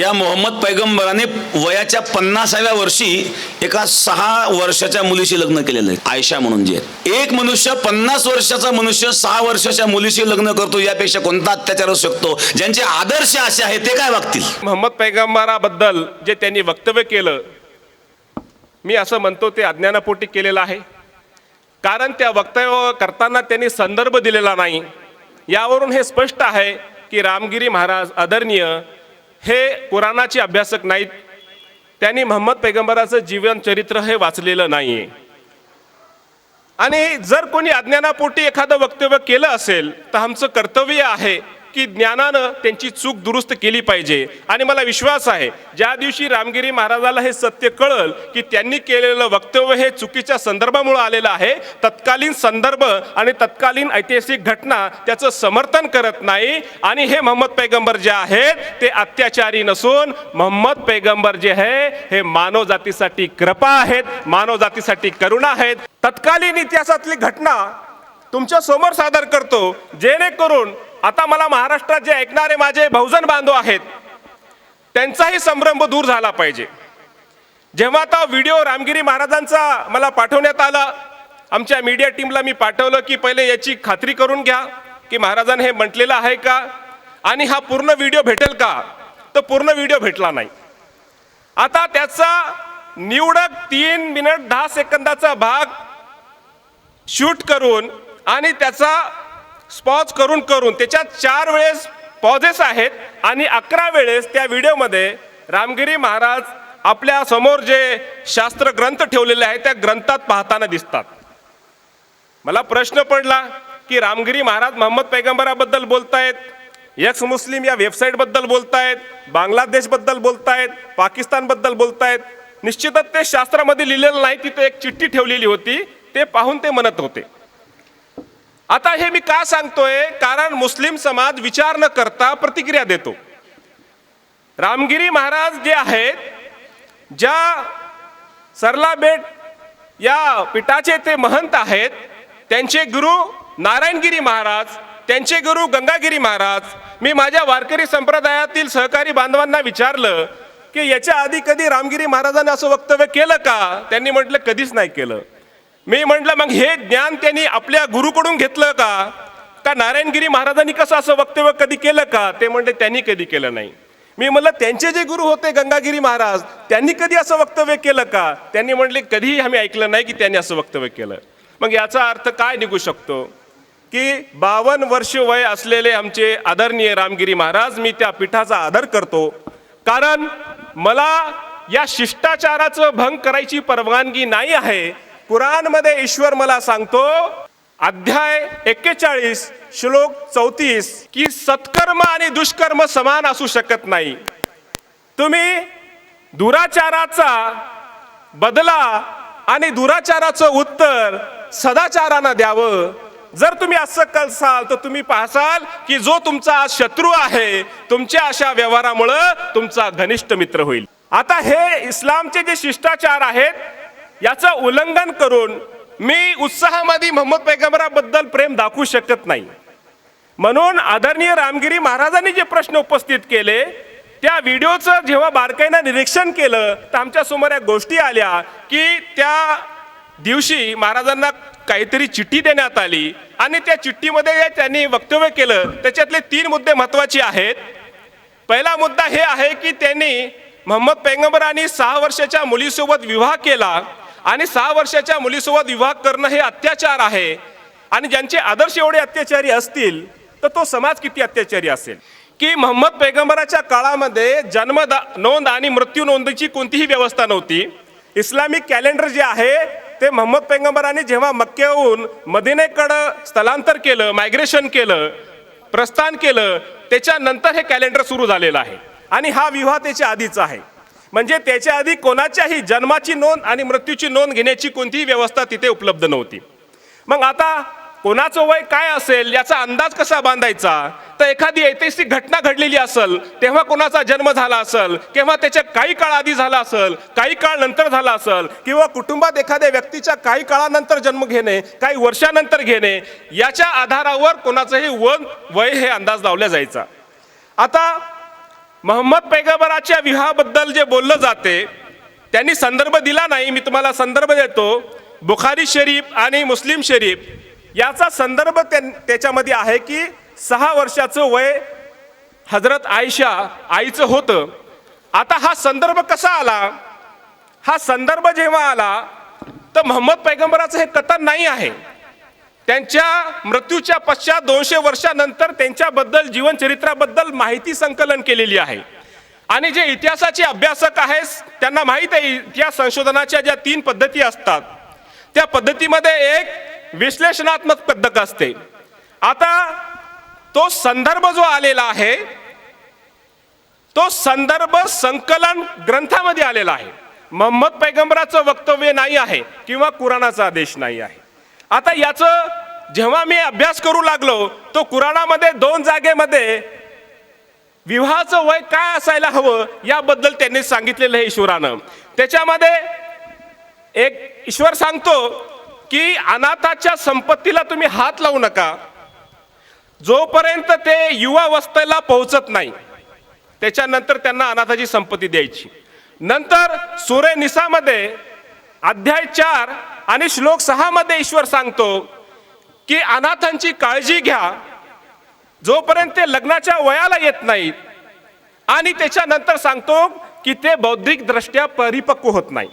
या मोहम्मद पैगंबराने वयाच्या 50व्या वर्षी एका 6 वर्षाच्या मुलीशी लग्न केलेलं आहे, आयशा म्हणून जी आहे. एक मनुष्य 50 वर्षाचा मनुष्य 6 वर्षाच्या मुलीशी लग्न करतो, यापेक्षा कोणता अत्याचार असू शकतो? ज्यांचे आदर्श असे आहेत ते काय वागतील? मोहम्मद पैगंबराबद्दल जे त्यांनी वक्तव्य केलं, मी असं म्हणतो ते अज्ञानापोटी केलेलं आहे. कारण त्या वक्तव्य करताना त्यांनी संदर्भ दिलेला नाही. यावरून हे स्पष्ट आहे की रामगिरी महाराज आदरणीय हे कुराणाचे अभ्यासक नाहीत. त्यांनी मोहम्मद पैगंबराचं जीवन चरित्र हे वाचलेलं नाही आहे. आणि जर कोणी अज्ञानापोटी एखादं वक्तव्य केलं असेल तर आमचं कर्तव्य आहे की ज्ञानानं त्यांची चूक दुरुस्त केली पाहिजे. आणि मला विश्वास आहे ज्या दिवशी रामगिरी महाराजाला हे सत्य कळल की त्यांनी केलेलं वक्तव्य हे चुकीच्या संदर्भामुळे आलेलं आहे, तत्कालीन संदर्भ आणि तत्कालीन ऐतिहासिक घटना त्याचं समर्थन करत नाही, आणि हे मोहम्मद पैगंबर जे आहेत ते अत्याचारी नसून मोहम्मद पैगंबर जे आहे हे मानव जातीसाठी कृपा आहेत, मानव जातीसाठी करुणा आहेत. तत्कालीन इतिहासातली घटना तुमच्या समोर सादर करतो, जेणेकरून आता मला महाराष्ट्रात जे ऐकणारे माझे बहुजन बांधव आहेत त्यांचाही संभ्रम दूर झाला पाहिजे. जेव्हा आता व्हिडिओ रामगिरी महाराजांचा मला पाठवण्यात आला, आमच्या मीडिया टीमला मी पाठवलं की पहिले याची खात्री करून घ्या की महाराजांनी हे म्हटलेलं आहे का आणि हा पूर्ण व्हिडिओ भेटेल का. तर पूर्ण व्हिडिओ भेटला नाही. आता त्याचा निवडक 3 मिनिट 10 सेकंदाचा भाग शूट करून आणि त्याचा पॉज करून त्याच्यात 4 वेळेस पॉजेस आहेत आणि 11 वेळेस त्या व्हिडिओमध्ये रामगिरी महाराज आपल्या समोर जे शास्त्र ग्रंथ ठेवलेले आहेत त्या ग्रंथात पाहताना दिसतात. मला प्रश्न पडला की रामगिरी महाराज मोहम्मद पैगंबराबद्दल बोलतायत, एक्स मुस्लिम या वेबसाईटबद्दल बोलतायत, बांगलादेशबद्दल बोलतायत, पाकिस्तानबद्दल बोलतायत. निश्चितच ते शास्त्रामध्ये लिहिलेलं नाही, तिथे एक चिठ्ठी ठेवलेली होती, ते पाहून ते म्हणत होते. आता हे मी का सांगतोय, कारण मुस्लिम समाज विचार न करता प्रतिक्रिया देतो. रामगिरी महाराज जे आहेत, ज्या सरलाबेट या पीठाचे ते महंत आहेत, त्यांचे गुरु नारायणगिरी महाराज, त्यांचे गुरु गंगागिरी महाराज. मी माझ्या वारकरी संप्रदायातील सहकारी बांधवांना विचारलं की याच्या आधी कधी रामगिरी महाराजांनी असं वक्तव्य केलं का? त्यांनी म्हटलं कधीच नाही केलं. मी म्हटलं मग हे ज्ञान त्यांनी आपल्या गुरुकडून घेतलं का नारायणगिरी महाराजांनी कसं असं वक्तव्य कधी केलं का? ते म्हणले त्यांनी कधी केलं नाही. मी म्हटलं त्यांचे जे गुरु होते गंगागिरी महाराज, त्यांनी कधी असं वक्तव्य केलं का? त्यांनी म्हटले कधीही आम्ही ऐकलं नाही की त्यांनी असं वक्तव्य केलं. मग याचा अर्थ काय निघू शकतो की 52 वर्ष वय असलेले आमचे आदरणीय रामगिरी महाराज, मी त्या पीठाचा आदर करतो, कारण मला या शिष्टाचाराचं भंग करायची परवानगी नाही आहे. कुराणमध्ये ईश्वर मला सांगतो, अध्याय 41 श्लोक 34 की सत्कर्म आणि दुष्कर्म समान असू शकत नाही. तुम्ही दुराचाराचा बदला आणि दुराचाराचं उत्तर सदाचारानं द्यावं. जर तुम्ही असं करसाल तर तुम्ही पाहसाल की जो तुमचा शत्रू आहे, तुमच्या अशा व्यवहारामुळं तुमचा घनिष्ठ मित्र होईल. आता हे इस्लामचे जे शिष्टाचार आहेत याचं उल्लंघन करून मी उत्साहामध्ये मोहम्मद पैगंबराबद्दल प्रेम दाखवू शकत नाही. म्हणून आदरणीय रामगिरी महाराजांनी जे प्रश्न उपस्थित केले त्या व्हिडिओचं जेव्हा बारकाईनं निरीक्षण केलं तर आमच्या समोर या गोष्टी आल्या की त्या दिवशी महाराजांना काहीतरी चिठ्ठी देण्यात आली आणि त्या चिठ्ठीमध्ये त्यांनी वक्तव्य केलं. त्याच्यातले 3 मुद्दे महत्त्वाचे आहेत. पहिला मुद्दा हे आहे की त्यांनी मोहम्मद पैगंबरांनी 6 वर्षाच्या मुलीसोबत विवाह केला आणि 6 वर्षाच्या मुलीसोबत विवाह करणं हे अत्याचार आहे. आणि ज्यांचे आदर्श एवढे अत्याचारी असतील तर तो समाज किती अत्याचारी असेल. की मोहम्मद पैगंबराच्या काळामध्ये जन्म नोंद आणि मृत्यू नोंदीची कोणतीही व्यवस्था नव्हती. इस्लामिक कॅलेंडर जे आहे ते मोहम्मद पैगंबरांनी जेव्हा मक्क्याहून मदिनेकडं स्थलांतर केलं, मायग्रेशन केलं, प्रस्थान केलं, त्याच्यानंतर हे कॅलेंडर सुरू झालेलं आहे. आणि हा विवाह त्याच्या आधीचा आहे. म्हणजे त्याच्या आधी कोणाच्याही जन्माची नोंद आणि मृत्यूची नोंद घेण्याची कोणतीही व्यवस्था तिथे उपलब्ध नव्हती. मग आता कोणाचं वय काय असेल याचा अंदाज कसा बांधायचा? तर एखादी ऐतिहासिक घटना घडलेली असेल तेव्हा कोणाचा जन्म झाला असेल, किंवा त्याच्या काही काळ आधी झाला असेल, काही काळ नंतर झाला असेल, किंवा कुटुंबात एखाद्या व्यक्तीच्या काही काळानंतर जन्म घेणे, काही वर्षानंतर घेणे, याच्या आधारावर कोणाचंही वय हे अंदाज लावला जायचा. आता मोहम्मद पैगंबराच्या विवाहाबद्दल जे बोललं जाते त्यांनी संदर्भ दिला नाही. मी तुम्हाला संदर्भ देतो. बुखारी शरीफ आणि मुस्लिम शरीफ याचा संदर्भ त्याच्यामध्ये आहे की 6 वर्षाचं वय हजरत आयशा आईचं होतं. आता हा संदर्भ कसा आला? हा संदर्भ जेव्हा आला तर मोहम्मद पैगंबराचं हे कथन नाही आहे. त्यांच्या मृत्यूच्या पश्चात 200 वर्षानंतर त्यांच्याबद्दल जीवनचरित्राबद्दल माहिती संकलन केलेली आहे. आणि जे इतिहासाचे अभ्यासक आहेत त्यांना माहीत आहे इतिहास संशोधनाच्या ज्या 3 पद्धती असतात त्या पद्धतीमध्ये एक विश्लेषणात्मक पद्धत असते. आता तो संदर्भ जो आलेला आहे तो संदर्भ संकलन ग्रंथामध्ये आलेला आहे. मोहम्मद पैगंबराचं वक्तव्य नाही आहे किंवा कुराणाचा आदेश नाही आहे. आता याचं जेव्हा मी अभ्यास करू लागलो तो कुराणामध्ये 2 जागेमध्ये विवाहाचं वय काय असायला हवं याबद्दल त्यांनी सांगितलेलं आहे ईश्वरानं. त्याच्यामध्ये एक ईश्वर सांगतो की अनाथाच्या संपत्तीला तुम्ही हात लावू नका जोपर्यंत ते युवावस्थेला पोहोचत नाही, त्याच्यानंतर त्यांना अनाथाची संपत्ती द्यायची. नंतर सूरे निसामध्ये अध्याय 4 आणि श्लोक 6 मध्ये ईश्वर सांगतो की अनाथांची काळजी घ्या जोपर्यंत ते लग्नाच्या वयाला येत नाहीत, आणि त्याच्यानंतर सांगतो की ते बौद्धिक दृष्ट्या परिपक्व होत नाही.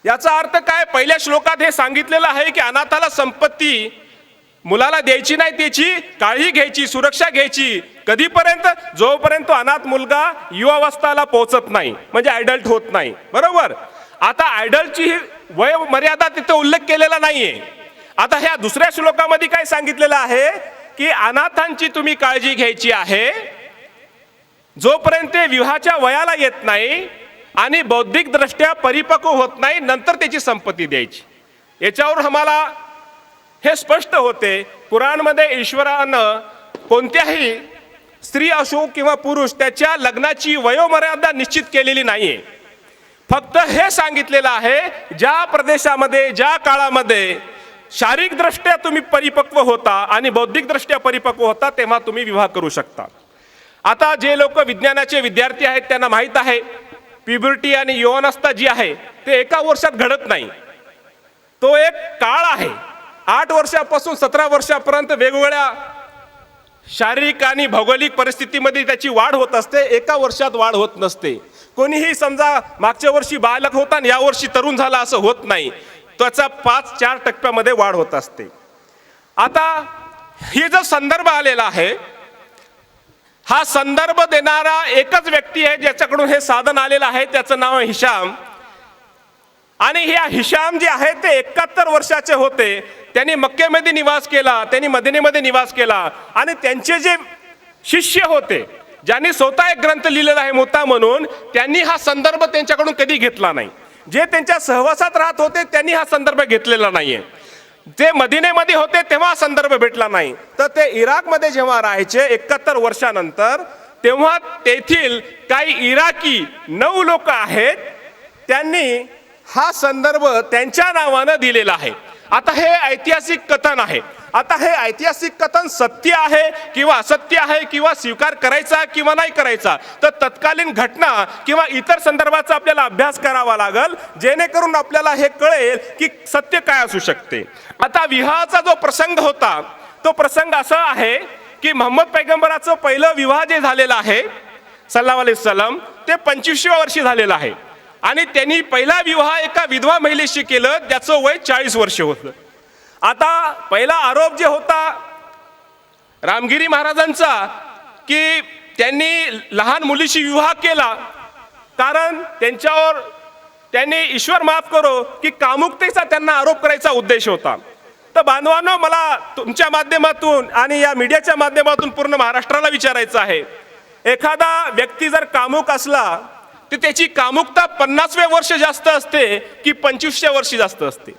याचा अर्थ काय? पहिल्या श्लोकात हे सांगितलेलं आहे की अनाथाला संपत्ती मुलाला द्यायची नाही, त्याची काळजी घ्यायची, सुरक्षा घ्यायची. कधीपर्यंत? जोपर्यंत अनाथ मुलगा युवावस्थाला पोहोचत नाही, म्हणजे ॲडल्ट होत नाही. बरोबर. आता ॲडल्टची वय मर्यादा तिथे उल्लेख केलेला नाहीये. आता ह्या दुसऱ्या श्लोकामध्ये काय सांगितलेलं आहे की अनाथांची तुम्ही काळजी घ्यायची आहे जोपर्यंत ते विवाहाच्या वयाला येत नाही आणि बौद्धिक दृष्ट्या परिपक्व होत नाही, नंतर त्याची संपत्ती द्यायची. याच्यावर आम्हाला हे स्पष्ट होते कुराणमध्ये ईश्वरानं कोणत्याही स्त्री असो किंवा पुरुष त्याच्या लग्नाची वयोमर्यादा निश्चित केलेली नाहीये. फक्त हे सांगितलेलं आहे ज्या प्रदेशामध्ये ज्या काळामध्ये शारीरिक दृष्ट्या तुम्ही परिपक्व होता आणि बौद्धिक दृष्ट्या परिपक्व होता तेव्हा तुम्ही विवाह करू शकता. आता जे लोक विज्ञानाचे विद्यार्थी आहेत त्यांना माहीत आहे प्युबर्टी आणि यौवनावस्था जी आहे ते एका वर्षात घडत नाही. तो एक काळ आहे. 8 वर्षापासून 17 वर्षापर्यंत वेगवेगळ्या शारीरिक आणि भौगोलिक परिस्थितीमध्ये त्याची वाढ होत असते. एका वर्षात वाढ होत नसते. कोणीही समजा मागच्या वर्षी बालक होता आणि या वर्षी तरुण झाला असं होत नाही. त्याचा 5-4 टप्प्यामध्ये वाढ होत असते. आता ही जो संदर्भ आलेला आहे हा संदर्भ देणारा एकच व्यक्ती आहे ज्याच्याकडून हे साधन आलेलं आहे. त्याचं नाव आहे हिशाम. आणि ह्या हिशाम जे आहे ते 71 वर्षाचे होते. त्यांनी मक्केमध्ये निवास केला, त्यांनी मदिनेमध्ये निवास केला. आणि त्यांचे जे शिष्य होते ज्यांनी स्वतः एक ग्रंथ लिहिलेला आहे मुत्ता म्हणून, त्यांनी हा संदर्भ त्यांच्याकडून कधी घेतला नाही. जे त्यांच्या सहवासात राहत होते त्यांनी हा संदर्भ घेतलेला नाहीये. जे मदिनेमध्ये होते तेव्हा संदर्भ भेटला नाही. तर ते इराकमध्ये जेव्हा राहायचे 71 वर्षानंतर, तेव्हा तेथील काही इराकी 9 लोक आहेत त्यांनी हा संदर्भ त्यांच्या नावानं दिलेला आहे. आता हे ऐतिहासिक कथन आहे. आता हे ऐतिहासिक कथन सत्य आहे किंवा असत्य आहे किंवा स्वीकार करायचा किंवा नाही करायचा, तर तत्कालीन घटना किंवा इतर संदर्भाचा आपल्याला अभ्यास करावा लागेल जेणेकरून आपल्याला हे कळेल की सत्य काय असू शकते. आता विवाहाचा जो प्रसंग होता तो प्रसंग असा आहे की मोहम्मद पैगंबराचं पहिलं विवाह जे झालेलं आहे सल्लल्लाहु अलैहि वसल्लम ते 25व्या वर्षी झालेलं आहे. आणि त्यांनी पहिला विवाह एका विधवा महिलेशी केलं ज्याचं वय 40 वर्ष होतं. आता पहिला आरोप जे होता रामगिरी महाराजांचा की त्यांनी लहान मुलीशी विवाह केला कारण त्यांच्यावर त्यांनी ईश्वर माफ करो की कामुकतेचा त्यांना आरोप करायचा उद्देश होता. तर बांधवांनो, मला तुमच्या माध्यमातून आणि या मीडियाच्या माध्यमातून पूर्ण महाराष्ट्राला विचारायचं आहे, एखादा व्यक्ती जर कामुक असला तर त्याची कामुकता 50व्या वर्ष जास्त असते की 25व्या वर्षी जास्त असते?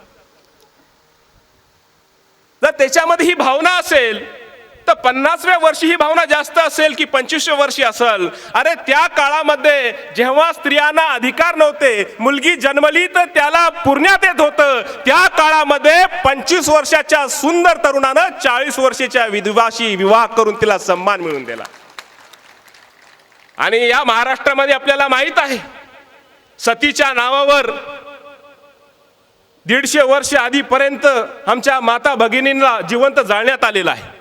जर त्याच्यामध्ये ही भावना असेल तर 50व्या वर्षी ही भावना जास्त असेल की 25व्या वर्षी असेल? अरे त्या काळामध्ये जेव्हा स्त्रियांना अधिकार नव्हते, मुलगी जन्मली तर त्याला पुरण्यात येत होतं, त्या काळामध्ये 25 वर्षाच्या सुंदर तरुणानं 40 वर्षाच्या विधवाशी विवाह करून तिला सन्मान मिळवून दिला. आणि या महाराष्ट्रामध्ये आपल्याला माहित आहे, सतीच्या नावावर 150 वर्ष आधीपर्यंत आमच्या माता भगिनींना जिवंत जाळण्यात आलेलं आहे.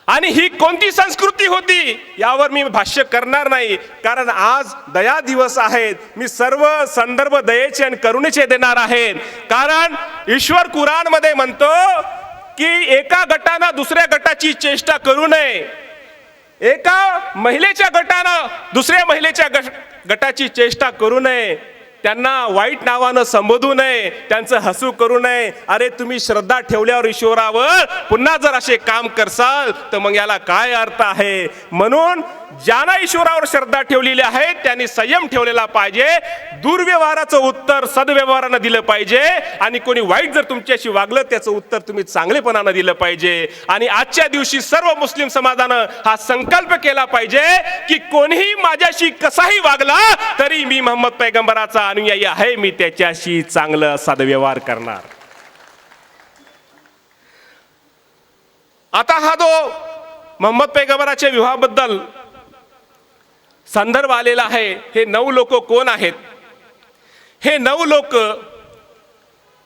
आणि ही कोणती संस्कृती होती यावर मी भाष्य करणार नाही, कारण आज दया दिवस आहेत. मी सर्व संदर्भ दयेचे आणि करुणेचे देणार आहेत. कारण ईश्वर कुराणमध्ये म्हणतो की एका गटानं दुसऱ्या गटाची चेष्टा करू नये, एका महिलेच्या गटानं दुसऱ्या महिलेच्या गटाची चेष्टा करू नये, त्यांना वाईट नावानं संबोधू नये, त्यांचं हसू करू नये. अरे तुम्ही श्रद्धा ठेवल्यावर ईश्वरावर पुन्हा जर असे काम करसाल तर मग याला काय अर्थ आहे. म्हणून ज्यांना ईश्वरावर श्रद्धा ठेवलेली आहे त्यांनी संयम ठेवलेला पाहिजे. दुर्व्यवहाराचं उत्तर सद्व्यवहारानं दिलं पाहिजे, आणि कोणी वाईट जर तुमच्याशी वागलं त्याचं उत्तर तुम्ही चांगलेपणानं दिलं पाहिजे. आणि आजच्या दिवशी सर्व मुस्लिम समाजानं हा संकल्प केला पाहिजे की कोणीही माझ्याशी कसाही वागला तरी मी मोहम्मद पैगंबराचा अनुयायी आहे, मी त्याच्याशी चांगलं सद्व्यवहार करणार. आता हा जो मोहम्मद पैगंबराच्या विवाहाबद्दल संदर्भ आलेला आहे, हे 9 लोक कोण आहेत? हे 9 लोक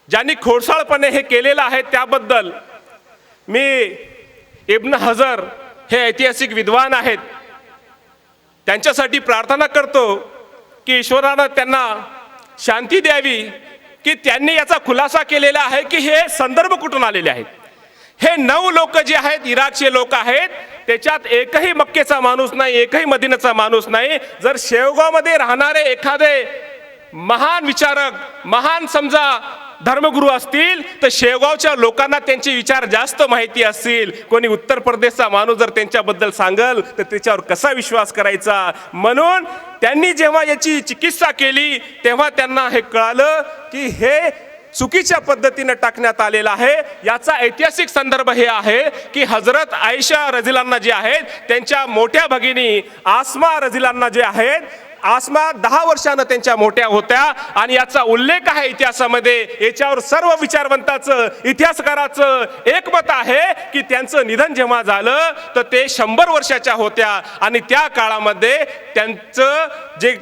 ज्यांनी खोडसाळपणे हे केलेलं आहे त्याबद्दल मी इब्न हजर हे ऐतिहासिक विद्वान आहेत, त्यांच्यासाठी प्रार्थना करतो की ईश्वरानं त्यांना शांती द्यावी, की त्यांनी याचा खुलासा केलेला आहे की हे संदर्भ कुठून आलेले आहेत. हे 9 लोक जे आहेत इराकचे लोक आहेत, त्याच्यात एकही मक्केचा माणूस नाही, एकही मदिनाचा माणूस नाही. जर शेवगावमध्ये राहणारे एखादे महान विचारक, महान समजा धर्मगुरू असतील तर शेवगावच्या लोकांना त्यांचे विचार जास्त माहिती असतील. कोणी उत्तर प्रदेशचा माणूस जर त्यांच्याबद्दल सांगल तर त्याच्यावर कसा विश्वास करायचा. म्हणून त्यांनी जेव्हा याची चिकित्सा केली तेव्हा त्यांना हे कळालं की हे चुकीच्या पद्धतीने टाकण्यात आलेला आहे. याचा ऐतिहासिक संदर्भ हे आहे की हजरत आयशा रझियल्लाहु जे आहेत त्यांच्या मोठ्या भगिनी आसमा रझियल्लाहु जे आहेत, आसमा 10 वर्षांना त्यांच्या मोठ्या होत्या, आणि याचा उल्लेख आहे इतिहासामध्ये. याच्यावर सर्व विचारवंताचं इतिहासकाराचं एकमत आहे की त्यांचं निधन जेव्हा झालं तर ते 100 वर्षाच्या होत्या, आणि त्या काळामध्ये त्यांचं जे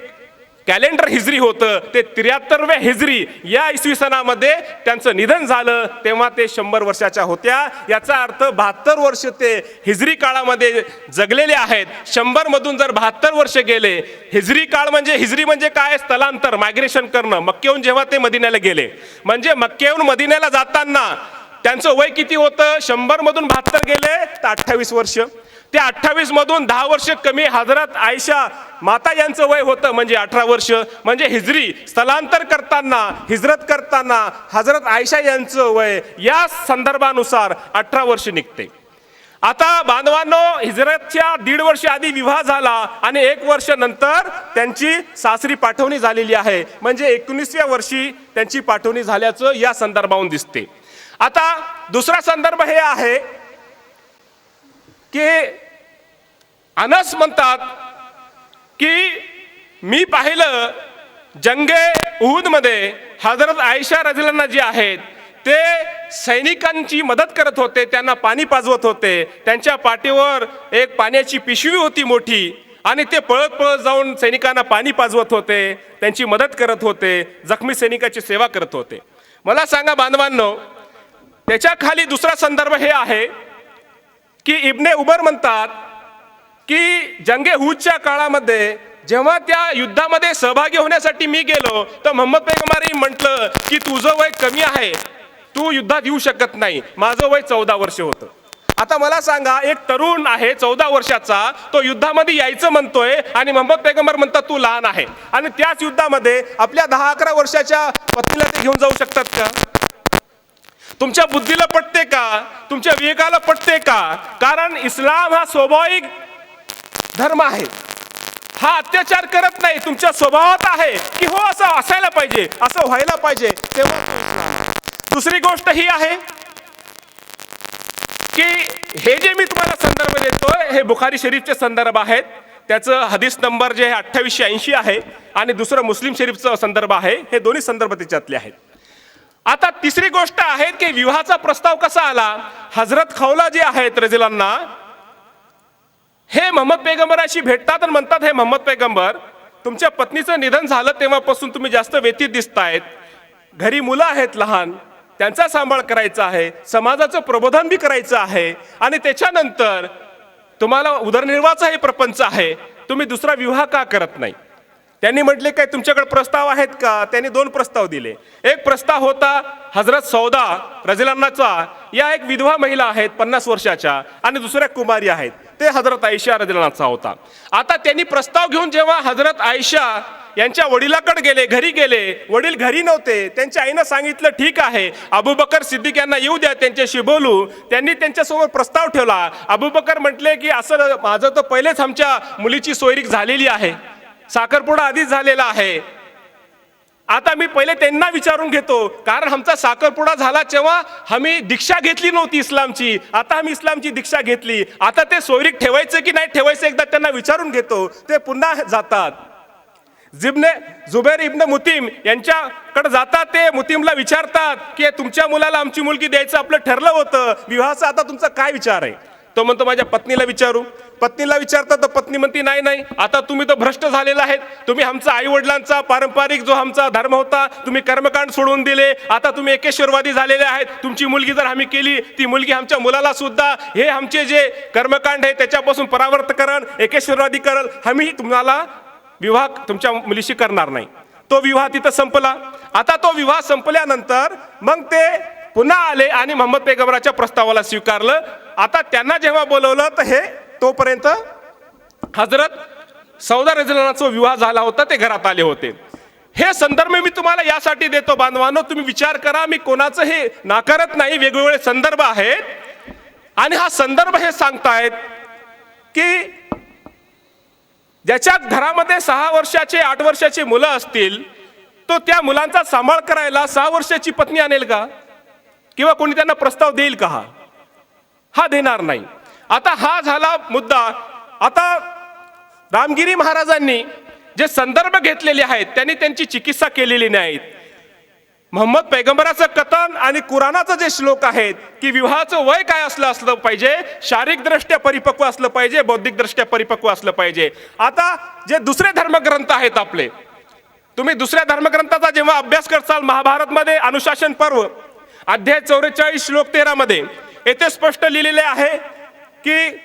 कॅलेंडर हिजरी होतं ते 73व्या हिजरी या इसवी सनामध्ये त्यांचं निधन झालं, तेव्हा ते 100 वर्षाच्या होत्या. याचा अर्थ 72 वर्ष ते हिजरी काळामध्ये जगलेले आहेत. 100 मधून जर 72 वर्ष गेले, हिजरी काळ म्हणजे काय? स्थलांतर, मायग्रेशन करणं. मक्केहून जेव्हा ते मदिन्याला गेले, म्हणजे मक्केहून मदिन्याला जाताना त्यांचं वय किती होतं? 100 मधून 72 गेले तर 28 वर्ष. ते 28 मधून 10 वर्ष कमी हजरत आयशा माता यांचं वय होतं, म्हणजे 18 वर्ष. म्हणजे हिजरी स्थलांतर करताना, हिजरत करताना हजरत आयशा यांचं वय या संदर्भानुसार 18 वर्ष निघते. आता बांधवांनो, हिजरतच्या 1.5 वर्ष आधी विवाह झाला आणि 1 वर्ष नंतर त्यांची सासरी पाठवणी झालेली आहे, म्हणजे 19व्या वर्षी त्यांची पाठवणी झाल्याचं या संदर्भावरून दिसते. आता दुसरा संदर्भ हे आहे की अनस म्हणतात की मी पाहिलं जंगे उहुद मध्ये हजरत आयशा रझियल्लाहु जी आहेत ते सैनिकांची मदत करत होते, त्यांना पाणी पाजवत होते. त्यांच्या पाठीवर एक पाण्याची पिशवी होती मोठी, आणि ते पळत पळत जाऊन सैनिकांना पाणी पाजवत होते, त्यांची मदत करत होते, जखमी सैनिकाची सेवा करत होते. मला सांगा बांधवांनो, त्याच्या खाली दुसरा संदर्भ हे आहे की इब्ने उमर म्हणतात की जंगे हुदच्या काळामध्ये जेव्हा त्या युद्धामध्ये सहभागी होण्यासाठी मी गेलो तर मोहम्मद पैगंबरांनी म्हटलं की तुझं वय कमी आहे, तू युद्धात येऊ शकत नाही. माझं वय 14 वर्ष होतं. आता मला सांगा, एक तरुण आहे 14 वर्षाचा, तो युद्धामध्ये यायचं म्हणतोय आणि मोहम्मद पैगंबर म्हणतात तू लहान आहे, आणि त्याच युद्धामध्ये आपल्या 10-11 वर्षाच्या पत्नीला ते घेऊन जाऊ शकतात का? तुमच्या बुद्धीला पटते का? तुमच्या विवेकाला पटते का? कारण इस्लाम हा स्वाभाविक धर्म आहे, हा अत्याचार करत नाही, तुमच्या स्वभावात आहे की हो असं असायला पाहिजे, असं व्हायला पाहिजे. तेव्हा दुसरी गोष्ट ही आहे की हे जे मी तुम्हाला संदर्भ देतोय हे बुखारी शरीफचे संदर्भ आहेत. त्याचं हदीस नंबर जे 2880 आहे, आणि दुसरं मुस्लिम शरीफचं संदर्भ आहे. हे दोन्ही संदर्भ त्याच्यातले आहेत. आता तिसरी गोष्ट आहे की विवाहाचा प्रस्ताव कसा आला. हजरत खौला जे आहेत रझियल्लाहु अन्हा, हे मोहम्मद पैगंबराशी भेटतात आणि म्हणतात, हे मोहम्मद पैगंबर, तुमच्या पत्नीचं निधन झालं तेव्हापासून तुम्ही जास्त व्यतीत दिसतायत, घरी मुलं आहेत लहान, त्यांचा सांभाळ करायचा आहे, समाजाचं प्रबोधन बी करायचं आहे, आणि त्याच्यानंतर तुम्हाला उदरनिर्वाहाचा हे प्रपंच आहे, तुम्ही दुसरा विवाह का करत नाही? त्यांनी म्हटले, काय तुमच्याकडे प्रस्ताव आहेत का? त्यांनी 2 प्रस्ताव दिले. एक प्रस्ताव होता हजरत सौदा रजिलांनाचा, या एक विधवा महिला आहेत 50 वर्षाच्या, आणि दुसऱ्या कुमारी आहेत, ते हजरत आयशा रजिलांनाचा होता. आता त्यांनी प्रस्ताव घेऊन जेव्हा हजरत आयशा यांच्या वडिलाकडे गेले, घरी गेले, वडील घरी नव्हते, त्यांच्या आईनं सांगितलं, ठीक आहे, अबूबकर सिद्दीक यांना येऊ द्या, त्यांच्याशी बोलू. त्यांनी त्यांच्यासमोर प्रस्ताव ठेवला. अबूबकर म्हटले की असं माझं तर पहिलेच आमच्या मुलीची सोयरीक झालेली आहे, साखरपुडा आधीच झालेला आहे, आता मी पहिले त्यांना विचारून घेतो, कारण आमचा साखरपुडा झाला तेव्हा आम्ही दीक्षा घेतली नव्हती इस्लामची, आता आम्ही इस्लामची दीक्षा घेतली, आता ते सोयरीक ठेवायचं की नाही ठेवायचं एकदा त्यांना विचारून घेतो. ते पुन्हा जातात, जुबैर इब्न मुतीम यांच्याकडे जातात. ते मुतीमला विचारतात की तुमच्या मुलाला आमची मुलगी द्यायचं आपलं ठरलं होतं, विवाहाचा आता तुमचा काय विचार आहे? तो म्हणतो, माझ्या पत्नीला विचारू. पत्नीला विचारतात तर पत्नी म्हणती, नाही नाही, आता तुम्ही तर भ्रष्ट झालेला आहेत, तुम्ही आमचा आई वडिलांचा पारंपरिक जो आमचा धर्म होता तुम्ही कर्मकांड सोडून दिले, आता तुम्ही एकेश्वरवादी झालेले आहेत, तुमची मुलगी जर आम्ही केली, ती मुलगी आमच्या मुलाला सुद्धा हे आमचे जे कर्मकांड आहे त्याच्यापासून परावर्त करण, एकेश्वरवादी करण, आम्ही तुम्हाला विवाह तुमच्या मुलीशी करणार नाही. तो विवाह तिथं संपला. आता तो विवाह संपल्यानंतर मग ते पुन्हा आले आणि मोहम्मद पैगंबराच्या प्रस्तावाला स्वीकारलं. आता त्यांना जेव्हा बोलवलं तर हे तोपर्यंत हजरत सौदा रजिलांचा विवाह झाला होता, ते घरात आले होते. हे संदर्भ मी तुम्हाला यासाठी देतो बांधवांनो, तुम्ही विचार करा, मी कोणाचं हे नाकारत नाही, वेगवेगळे संदर्भ आहेत आणि हा संदर्भ हे सांगतायत की ज्याच्या घरामध्ये 6 वर्षाचे 8 वर्षाचे मुलं असतील, तो त्या मुलांचा सांभाळ करायला 6 वर्षाची पत्नी आणेल का? किंवा कोणी त्यांना प्रस्ताव देईल का? हा देणार नाही. आता हा झाला मुद्दा. आता रामगिरी महाराजांनी जे संदर्भ घेतलेले आहेत त्यांनी त्यांची चिकित्सा केलेली नाहीत. मोहम्मद पैगंबराचं कथन आणि कुराणाचं जे श्लोक आहेत की विवाहाचं वय काय असलं पाहिजे, शारीरिक दृष्ट्या परिपक्व असलं पाहिजे, बौद्धिक दृष्ट्या परिपक्व असलं पाहिजे. आता जे दुसरे धर्मग्रंथ आहेत आपले, तुम्ही दुसऱ्या धर्मग्रंथाचा जेव्हा अभ्यास करसाल, महाभारतमध्ये अनुशासन पर्व अध्याय 44 श्लोक 13 मध्ये येथे स्पष्ट लिहिलेले आहे की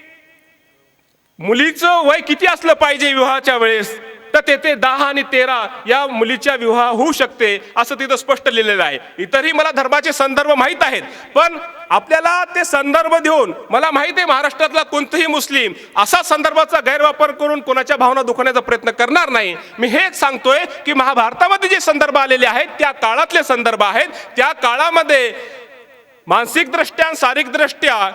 मुलीचं वय किती असलं पाहिजे विवाहाच्या वेळेस, तर तेथे 10 आणि 13 या मुलीच्या विवाह होऊ शकते असं तिथं स्पष्ट लिहिलेलं आहे. इतरही मला धर्माचे संदर्भ माहीत आहेत, पण आपल्याला ते संदर्भ देऊन, मला माहिती आहे महाराष्ट्रातला कोणताही मुस्लिम असा संदर्भाचा गैरवापर करून कोणाच्या भावना दुखवण्याचा प्रयत्न करणार नाही. मी हेच सांगतोय की महाभारतामध्ये जे संदर्भ आलेले आहेत त्या काळातले संदर्भ आहेत. त्या काळामध्ये मानसिक दृष्ट्या शारीरिक दृष्ट्या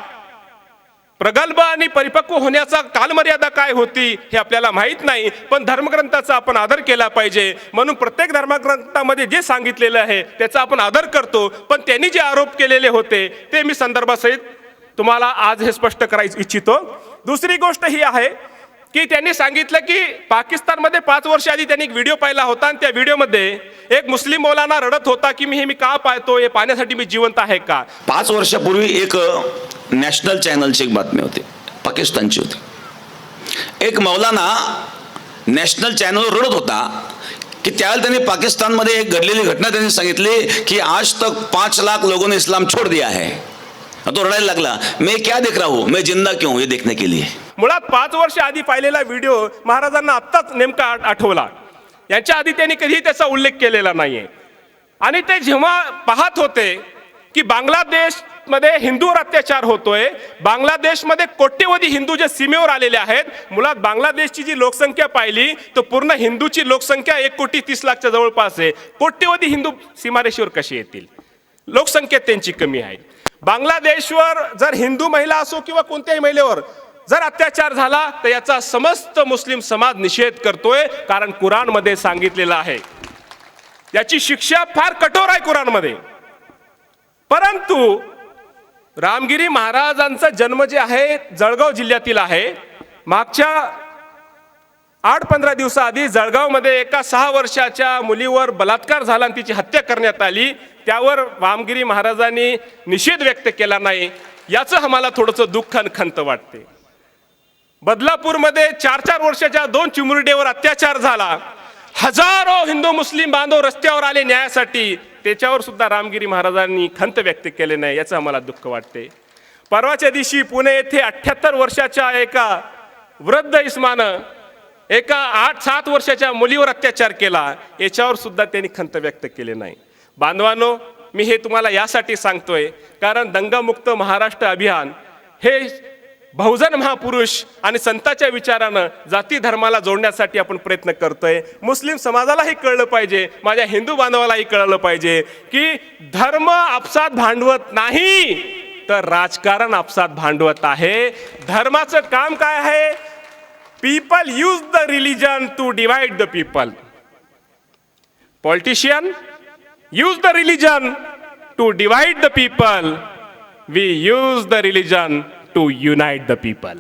प्रगल्भ आणि परिपक्व होण्याचा कालमर्यादा काय होती हे आपल्याला माहित नाही, पण धर्मग्रंथाचा आपण आदर केला पाहिजे. म्हणून प्रत्येक धर्मग्रंथामध्ये जे सांगितलेलं आहे त्याचा आपण आदर करतो, पण त्यांनी जे आरोप केलेले होते ते मी संदर्भासहित तुम्हाला आज हे स्पष्ट करायला इच्छितो. दुसरी गोष्ट ही आहे की त्यांनी सांगितलं की पाकिस्तानमध्ये 5 वर्ष आधी त्यांनी एक व्हिडिओ पाहिला होता आणि त्या व्हिडिओमध्ये एक मुस्लिम मौलाना रडत होता की मी का पाहतो, हे पाहण्यासाठी मी जिवंत आहे का. 5 वर्षापूर्वी एक नॅशनल चॅनलची एक बातमी होती, पाकिस्तानची होती. एक मौलाना नॅशनल चॅनलवर रडत होता की त्यावेळेला त्यांनी पाकिस्तानमध्ये एक घडलेली घटना त्यांनी सांगितली की आज तक 5 लाख लोगों ने इस्लाम छोड़ दिया है. तो रडायला लागला, मैं क्या देख रहा हूं, मैं जिंदा क्यों, ये देखने के लिए. मुळात 5 वर्ष आधी पाहिलेला व्हिडिओ महाराजांना आत्ताच नेमका आठवला. याच्या आधी त्यांनी कधीही त्याचा उल्लेख केलेला नाहीये. आणि ते जेव्हा पाहत होते की बांगलादेश मध्ये हिंदूवर अत्याचार होतोय, बांगलादेशमध्ये कोट्यवधी हिंदू जे सीमेवर आलेले आहेत, मुळात बांगलादेशची जी लोकसंख्या पाहिली तर पूर्ण हिंदूची लोकसंख्या 1,30,00,000च्या जवळपास आहे. कोट्यवधी हिंदू सीमारेषेवर कसे येतील? लोकसंख्या त्यांची कमी आहे. बांगलादेशवर जर हिंदू महिला असो किंवा कोणत्याही महिलेवर जर अत्याचार झाला तर याचा समस्त मुस्लिम समाज निषेध करतोय, कारण कुराणमध्ये सांगितलेलं आहे. याची शिक्षा फार कठोर आहे कुराणमध्ये. परंतु रामगिरी महाराजांचा जन्म जे आहे जळगाव जिल्ह्यातील आहे. मागच्या 8-15 दिवसाआधी जळगावमध्ये एका 6 वर्षाच्या मुलीवर बलात्कार झाला आणि तिची हत्या करण्यात आली. त्यावर रामगिरी महाराजांनी निषेध व्यक्त केला नाही. याचं आम्हाला थोडंसं दुःख आणि खंत वाटते. बदलापूरमध्ये 4-4 वर्षाच्या 2 चिमुरड्यावर अत्याचार झाला. हजारो हिंदू मुस्लिम बांधव रस्त्यावर आले न्यायासाठी. त्याच्यावर सुद्धा रामगिरी महाराजांनी खंत व्यक्त केले नाही. याचं आम्हाला दुःख वाटते. परवाच्या दिवशी पुणे येथे 78 वर्षाच्या एका वृद्ध इस्मानं एका 8-7 वर्षाच्या मुलीवर अत्याचार केला. याच्यावर सुद्धा त्यांनी खंत व्यक्त केले नाही. बांधवांनो, मी हे तुम्हाला यासाठी सांगतोय कारण दंगमुक्त महाराष्ट्र अभियान हे बहुजन महापुरुष आणि संतांच्या विचारानं जाती धर्माला जोडण्यासाठी आपण प्रयत्न करतोय. मुस्लिम समाजालाही कळलं पाहिजे, माझ्या हिंदू बांधवालाही कळलं पाहिजे की धर्म आपसात भांडवत नाही तर राजकारण आपसात भांडवत आहे. धर्माचं काम काय आहे? People use the religion to divide the people. Politician use the religion to divide the people. We use the religion to unite the people.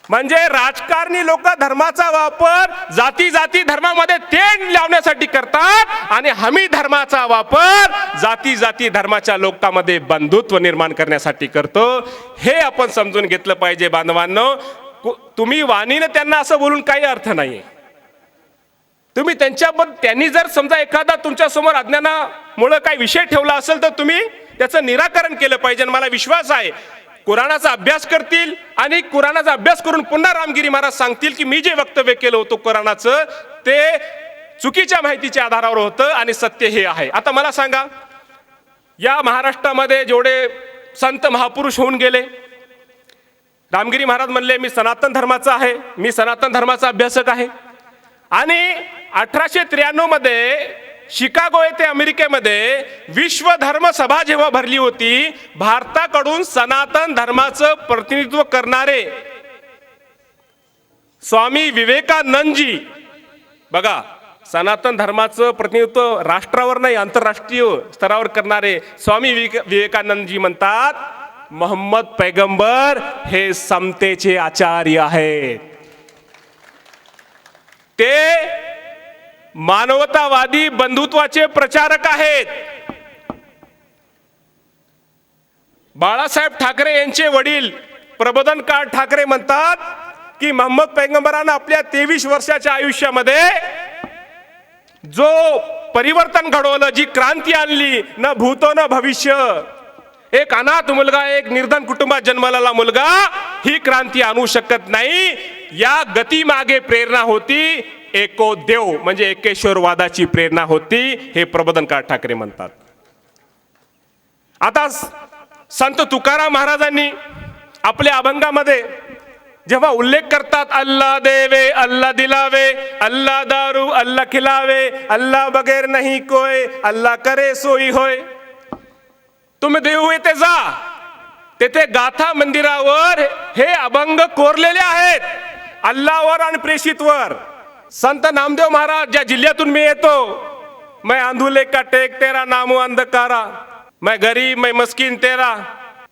म्हणजे राजकारणी लोक धर्माचा वापर जाती जाती धर्मामध्ये तेढ लावण्यासाठी करतात आणि आम्ही धर्माचा वापर जाती जाती धर्माच्या लोकांमध्ये बंधुत्व निर्माण करण्यासाठी करतो. हे आपण समजून घेतलं पाहिजे. बांधवांनो, तुम्ही वाणीनं त्यांना असं बोलून काही अर्थ नाहीये. तुम्ही त्यांनी जर समजा एखादा तुमच्या समोर अज्ञानामुळे काही विषय ठेवला असेल तर तुम्ही त्याचं निराकरण केलं पाहिजे. मला विश्वास आहे कुराणाचा अभ्यास करतील आणि कुराणाचा अभ्यास करून पुन्हा रामगिरी महाराज सांगतील की मी जे वक्तव्य केलं होतं कुराणाचं ते चुकीच्या माहितीच्या आधारावर होतं आणि सत्य हे आहे. आता मला सांगा, या महाराष्ट्रामध्ये जेवढे संत महापुरुष होऊन गेले, रामगिरी महाराज म्हणले मी सनातन धर्माचा आहे, मी सनातन धर्माचा अभ्यासक आहे. आणि 1893 मध्ये शिकागो येथे अमेरिकेमध्ये विश्व धर्म सभा जेव्हा भरली होती, भारताकडून सनातन धर्माचं प्रतिनिधित्व करणारे स्वामी विवेकानंदजी, बघा सनातन धर्माचं प्रतिनिधित्व राष्ट्रावर नाही आंतरराष्ट्रीय स्तरावर करणारे स्वामी विवेकानंदजी म्हणतात मोहम्मद पैगंबर हे समतेचे आचार्य आहेत. ते मानवतावादी बंधुत्वाचे प्रचारक आहेत. बाळासाहेब ठाकरे यांचे वडील प्रबोधनकार ठाकरे म्हणतात की मोहम्मद पैगंबरानं आपल्या 23 वर्षाच्या आयुष्यामध्ये जो परिवर्तन घडवलं, जी क्रांती आणली, न भूतो न भविष्य, एक अनाथ मुलगा, एक निर्धन कुटुंबात जन्मलेला मुलगा ही क्रांती आणू शकत नाही. या गती मागे प्रेरणा होती एको देव म्हणजे एकेश्वरवादाची प्रेरणा होती. हे प्रबोधनकार ठाकरे म्हणतात. आता संत तुकाराम महाराजांनी आपल्या अभंगामध्ये जेव्हा उल्लेख करतात अल्लाह देवे अल्लाह दिलावे, अल्लाह दारू अल्लाह खिलावे, अल्लाह बगैर नहीं कोय, अल्लाह करे सोई होय. तुम्ही देऊ येथे जा, तेथे गाथा मंदिरावर हे अभंग कोरलेले आहेत अल्लाहवर आणि प्रेषितवर. संत नामदेव महाराज ज्या जिल्ह्यातून मी येतो, मैं आंधुले का टेक तेरा नामो अंधकारा, मैं गरीब मैं मस्किन तेरा,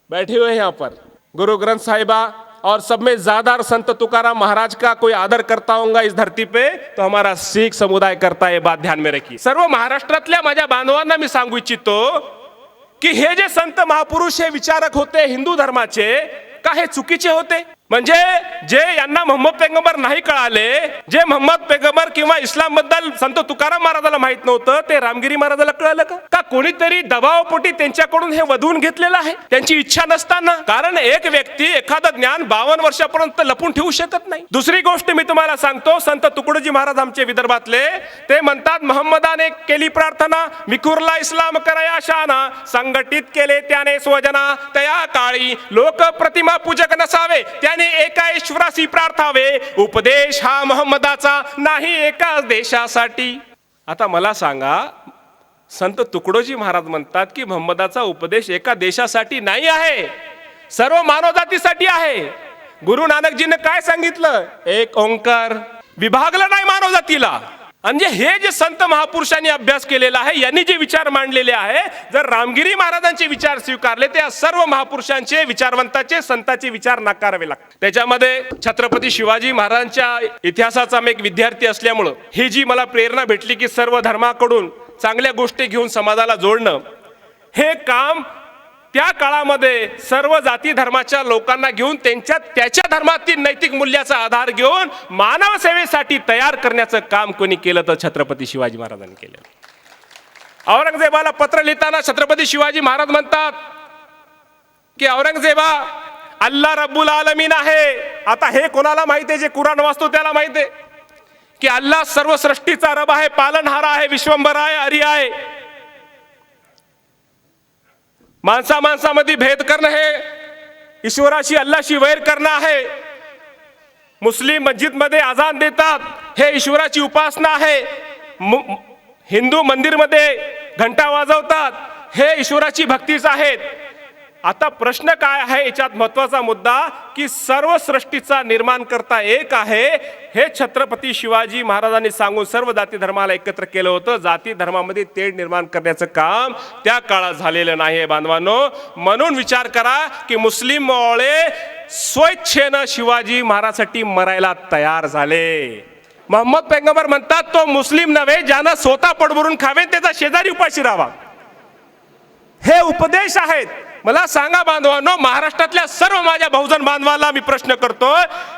बैठे हुए यहाँ पर गुरु ग्रंथ साहिबा और सब में ज्यादा संत तुकाराम महाराज का कोई आदर करता होगा इस धरती पे तो हमारा सिख समुदाय करता है. बात ध्यान में रखी. सर्व महाराष्ट्रातल्या माझ्या बांधवांना मी सांगू इच्छितो की हे जे संत महापुरुष हे विचारक होते हिंदू धर्माचे, का हे चुकीचे होते? म्हणजे जे यांना मोहम्मद पैगंबर नाही कळाले, जे मोहम्मद पैगंबर किंवा इस्लाम बद्दल संत तुकाराम महाराजाला माहित नव्हतं, ते रामगिरी महाराजाला कळालं का? का कोणीतरी दबावपोटी त्यांच्याकडून हे वधवून घेतलेलं आहे त्यांची इच्छा नसताना? कारण एक व्यक्ती एखादं ज्ञान 52 वर्षापर्यंत लपून ठेवू शकत नाही. दुसरी गोष्ट मी तुम्हाला सांगतो, संत तुकडोजी महाराज आमचे विदर्भातले, ते म्हणतात मोहम्मदाने केली प्रार्थना, विखुरला इस्लाम कराया शाना, संघटित केले त्याने स्वजना, त्या काळी लोक प्रतिमा पूजक नसावे, एका ईश्वराशी प्रार्थावे, उपदेश हा मोहम्मदाचा नाही एका देशासाठी. आता मला सांगा, संत तुकडोजी महाराज म्हणतात की मोहम्मदाचा उपदेश एका देशासाठी नाही आहे, सर्व मानवजातीसाठी आहे. गुरु नानकजीने काय सांगितलं? एक ओंकार. विभागला नाही मानवजातीला. म्हणजे हे जे संत महापुरुषांनी अभ्यास केलेला आहे, यांनी जे विचार मांडलेले आहे, जर रामगिरी महाराजांचे विचार स्वीकारले त्या सर्व महापुरुषांचे, विचारवंताचे, संतांचे विचार नाकारावे लागतात. त्याच्यामध्ये छत्रपती शिवाजी महाराजांच्या इतिहासाचा मी एक विद्यार्थी असल्यामुळं ही जी मला प्रेरणा भेटली की सर्व धर्माकडून चांगल्या गोष्टी घेऊन समाजाला जोडणं, हे काम त्या काळामध्ये सर्व जाती धर्माच्या लोकांना घेऊन त्याच्या धर्मातील नैतिक मूल्याचा आधार घेऊन मानव सेवेसाठी तयार करण्याचं काम कोणी केलं तर छत्रपती शिवाजी महाराजांनी केलं। औरंगजेबाला पत्र लिहिताना छत्रपती शिवाजी महाराज म्हणतात की औरंगजेबा, अल्लाह रब्बुल आलमीन आहे। आता हे कोणाला माहिती आहे? जे कुराण वाचतो त्याला माहिती आहे की अल्लाह सर्व सृष्टीचा रब आहे, पालनहारा आहे, विश्वंभर आहे, हरी आहे। माणसामध्ये भेद करणं हे ईश्वराशी अल्लाशी वैर करणं आहे। मुस्लिम मस्जिदमध्ये अजान देतात, हे ईश्वराची उपासना आहे। हिंदू मंदिरमध्ये घंटा वाजवतात, हे ईश्वराची भक्तीच आहेत। आता प्रश्न काय आहे याच्यात महत्वाचा मुद्दा की सर्व सृष्टीचा निर्माण करता एक आहे हे छत्रपती शिवाजी महाराजांनी सांगून सर्व जाती धर्माला एकत्र केलं होतं। जाती धर्मामध्ये तेढ निर्माण करण्याचं काम त्या काळात झालेलं नाही बांधवांनो। म्हणून विचार करा की मुस्लिम मोळे स्वेच्छेनं शिवाजी महाराजांसाठी मरायला तयार झाले। मोहम्मद पैगंबर म्हणतात, तो मुस्लिम नव्हे ज्यानं स्वतः पोट भरून खावे त्याचा शेजारी उपाशी राहावा। हे उपदेश आहेत। मला सांगा बांधवांनो, महाराष्ट्रातल्या सर्व माझ्या बहुजन बांधवांना मी प्रश्न करतो,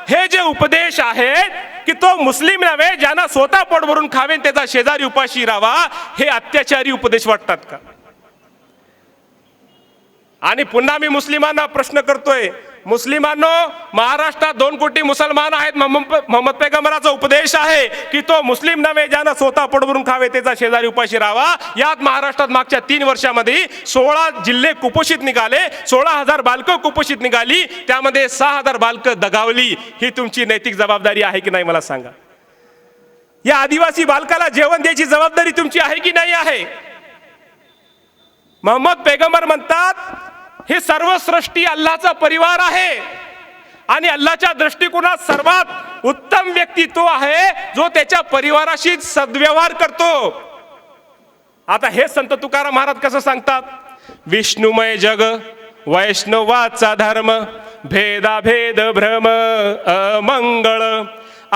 हे जे उपदेश आहेत की तो मुस्लिम नव्हे ज्यानं स्वतः पोट भरून खावे त्याचा शेजारी उपाशी राहावा, हे अत्याचारी उपदेश वाटतात का? आणि पुन्हा मी मुस्लिमांना प्रश्न करतोय, मुस्लिमांनो, महाराष्ट्रात 2 कोटी मुसलमान आहेत। मोहम्मद पैगंबराचा उपदेश आहे की तो मुस्लिम नव्हे ज्यानं स्वतः पोट भरून खावे त्याचा शेजारी उपाशी राहावा। यात महाराष्ट्रात मागच्या 3 वर्षामध्ये 16 जिल्हे कुपोषित निघाले, 16,000 बालकं कुपोषित निघाली, त्यामध्ये 6,000 बालकं दगावली। ही तुमची नैतिक जबाबदारी आहे की नाही मला सांगा? या आदिवासी बालकाला जेवण द्यायची जबाबदारी तुमची आहे की नाही आहे? मोहम्मद पैगंबर म्हणतात, हे सर्व सृष्टी अल्लाहचा परिवार आहे आणि अल्लाहच्या दृष्टिकोनात सर्वात उत्तम व्यक्ती तो आहे जो त्याच्या परिवाराशी सद्व्यवहार करतो। आता हे संत तुकाराम महाराज कसं सांगतात? विष्णुमय जग वैष्णवाचा धर्म, भेदाभेद भ्रम अमंगळ,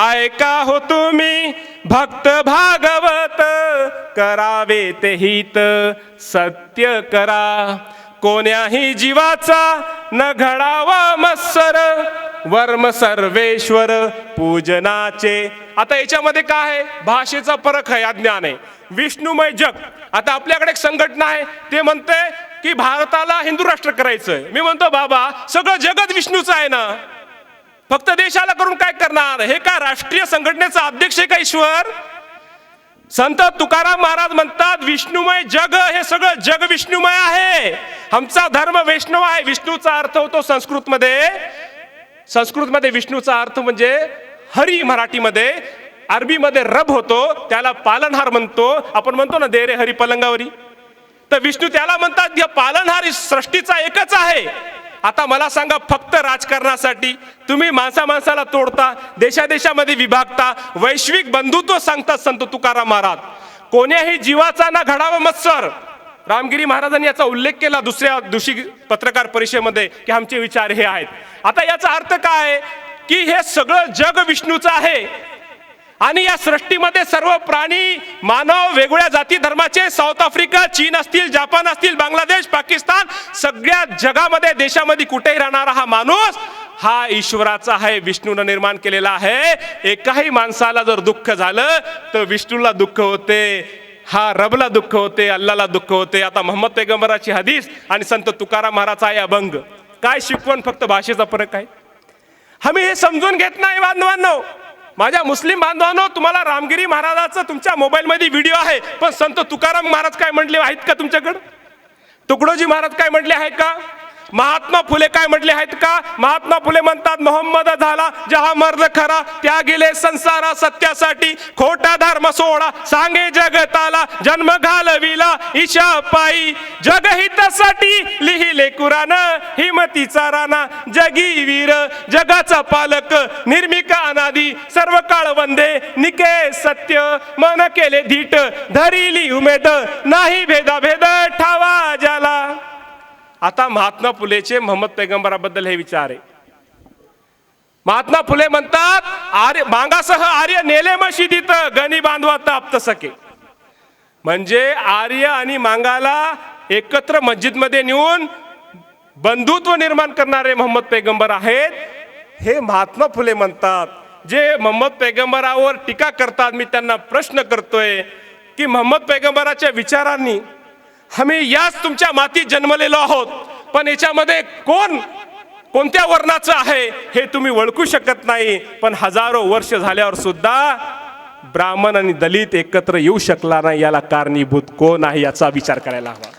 ऐका हो तुम्ही भक्त भागवत, करावे ते हित सत्य करा, कोण्याही जीवाचा न घडावा मत्सर, वर्म सर्वेश्वर पूजनाचे। आता याच्यामध्ये काय आहे? भाषेचा फरक आहे, अज्ञान आहे। विष्णुमय जग, आता आपल्याकडे एक संघटना आहे, ते म्हणते की भारताला हिंदू राष्ट्र करायचंय। मी म्हणतो बाबा, सगळं जगत विष्णूचं आहे ना, फक्त देशाला करून काय करणार? हे का राष्ट्रीय संघटनेचा अध्यक्ष आहे का ईश्वर? संत तुकाराम महाराज म्हणतात, विष्णुमय जग, हे सगळं जग विष्णुमय आहे। आमचा धर्म वैष्णव आहे। विष्णूचा अर्थ होतो संस्कृतमध्ये विष्णूचा अर्थ म्हणजे हरी, मराठीमध्ये, अरबीमध्ये रब होतो, त्याला पालनहार म्हणतो। आपण म्हणतो ना, दे रे हरी पलंगावरी, तर विष्णू त्याला म्हणतात पालनहार सृष्टीचा एकच आहे। आता मला सांगा, फक्त राजकारणासाठी तुम्ही माणसाला तोडता, देशादेशामध्ये विभागता, वैश्विक बंधुत्व सांगतात संत तुकाराम महाराज, कोण्याही जीवाचा ना घडावा मत्सर। रामगिरी महाराजांनी याचा उल्लेख केला दुसऱ्या दिवशी पत्रकार परिषदेमध्ये की आमचे विचार हे आहेत। आता याचा अर्थ काय की हे सगळं जग विष्णूचं आहे आणि या सृष्टीमध्ये सर्व प्राणी, मानव, वेगवेगळ्या जाती धर्माचे, साऊथ आफ्रिका, चीन असतील, जपान असतील, बांगलादेश, पाकिस्तान, सगळ्या जगामध्ये, देशामध्ये कुठेही राहणारा हा माणूस हा ईश्वराचा आहे, विष्णूने निर्माण केलेला आहे। एकाही माणसाला जर दुःख झालं तर विष्णूला दुःख होते, हा रबला दुःख होते, अल्लाहला दुःख होते। आता मोहम्मद पैगंबराची हदीस आणि संत तुकाराम महाराजचा आहे अभंग, काय शिकवण? फक्त भाषेचा फरक आहे। आम्ही हे समजून घेत नाही बांधवांनो। माझ्या मुस्लिम बांधवांनो, तुम्हाला रामगिरी महाराजाचा तुमच्या मोबाईल मध्ये व्हिडिओ आहे, पण संत तुकाराम महाराज काय म्हटले आहेत का तुमच्याकडे? तुकडोजी महाराज काय म्हटले आहेत का? महात्मा फुले काय म्हटले आहेत का? महात्मा फुले म्हणतात, मोहम्मद झाला जहा मर्द खरा, त्या गेले संसारा सत्यासाठी, खोटा धर्म सोडा सांगे जगताला, जन्म घालविला ईशा पायी, जगहितासाठी लिहिले कुराण, हिमतीचा राणा जगी वीर, जगाचा पालक निर्मिका अनादी, सर्व काळ वंदे निके सत्य, मन केले धीट धरिली उमेद, नाही भेदाभेद ठावा ज्याला। आता महात्मा फुलेचे मोहम्मद पैगंबराबद्दल हे विचार आहे। महात्मा फुले म्हणतात, आर्य मांगासह आर्य नेले मशिदीत, गणी बांधवा ताप्त सके, म्हणजे आर्य आणि मांगाला एकत्र मस्जिद मध्ये नेऊन बंधुत्व निर्माण करणारे मोहम्मद पैगंबर आहेत, हे महात्मा फुले म्हणतात. जे मोहम्मद पैगंबरावर टीका करतात, मी त्यांना प्रश्न करतोय की मोहम्मद पैगंबराच्या विचारांनी आम्ही याच तुमच्या मातीत जन्मलेलो आहोत, पण याच्यामध्ये कोणत्या वर्णाचं आहे हे तुम्ही ओळखू शकत नाही. पण हजारो वर्ष झाल्यावर सुद्धा ब्राह्मण आणि दलित एकत्र येऊ शकला नाही. याला कारणीभूत कोण आहे याचा विचार करायला हवा.